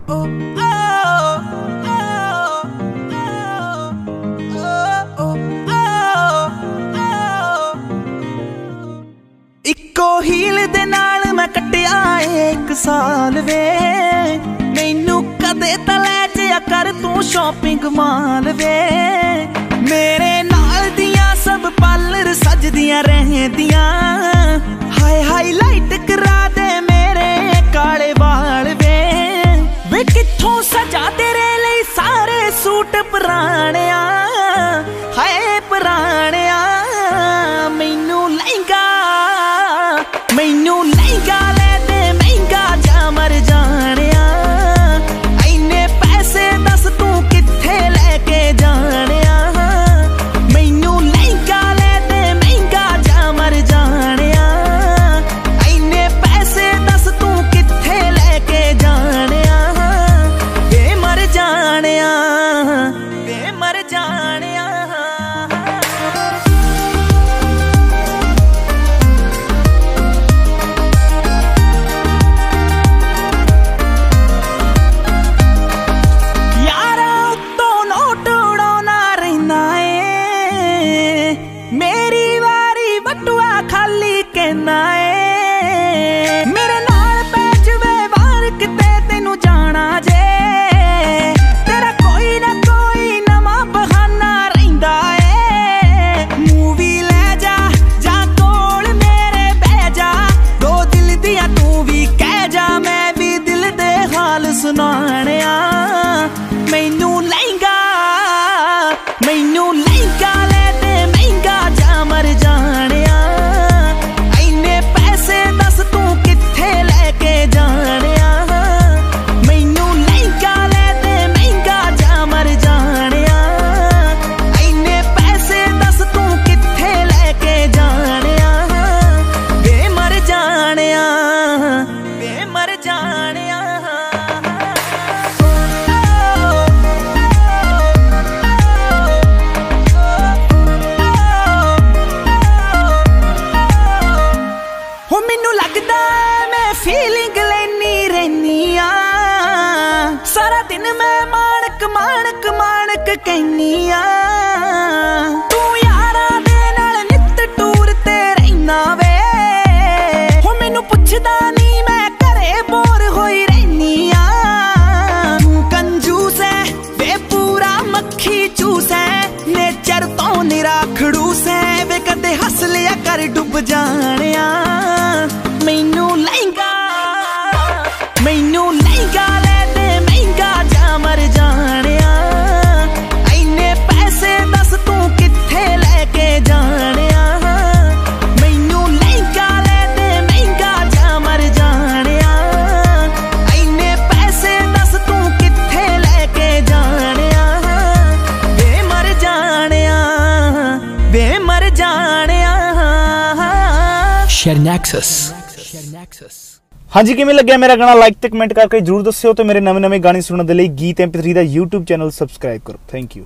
इक्को हील दे नाल मैं कट्टिया 1 साल वे मैनू कदे तां लै जिया कर तू शॉपिंग माल वे मेरे नाल दियां सब पार्लर सजदियां रहंदियां हाय हाईलाइट करा दे मेरे काले वाल वे कित्थों सजा तेरे लई सारे सूट पुराणिया हाय पुराणिया मैनू लहंगा ले दे महंगा जा मर जानिया इन्ने पैसे दस तू कित्थे लेके जानिया मैनू लहंगा ले दे महंगा जा मर जानिया इन्ने पैसे दस तू कित्थे लेके जानिया वे मर जानिया वे मर जानिया मेरे नाल पै जवे वार किते तेनू जाना जे तेरा कोई ना कोई नवा बहाना रहिंदा ए मूवी ले जा कोल मेरे बह जा दो दिल दिया तू भी कह जा मैं भी दिल दे हाल सुनाणिया मैनू लहंगा ले दे महंगा जा मर जानिया मैनू लगदा मैं फीलिंग लेनी रहनी सारा दिन मैं माणक कहनी तू यारा दे नाल नित टूर ते रहना वे हो मैनू पुछदा नी मैं घरे बोर होई रहनी तू कंजूस है वे पूरा मक्खी चूस है नेचर तो निरा खड़ूस है वे कदे हस लिया कर डुब जानिया मैनू लहंगा ले दे महंगा जा मर जानिया इन्ने पैसे दस तू कित्थे लेके जानिया मैनू लहंगा ले दे महंगा जा मर जानिया इन्ने पैसे दस तू कित्थे लेके जानिया वे मर जानिया शेरनैक्सस। हाँ जी, किवें लग्या मेरा गाना? लाइक ते कमेंट करके जरूर दस्सिओ ते मेरे नवे गाने सुनने दे लई गीत MP3 दा YouTube चैनल सबसक्राइब करो। Thank you.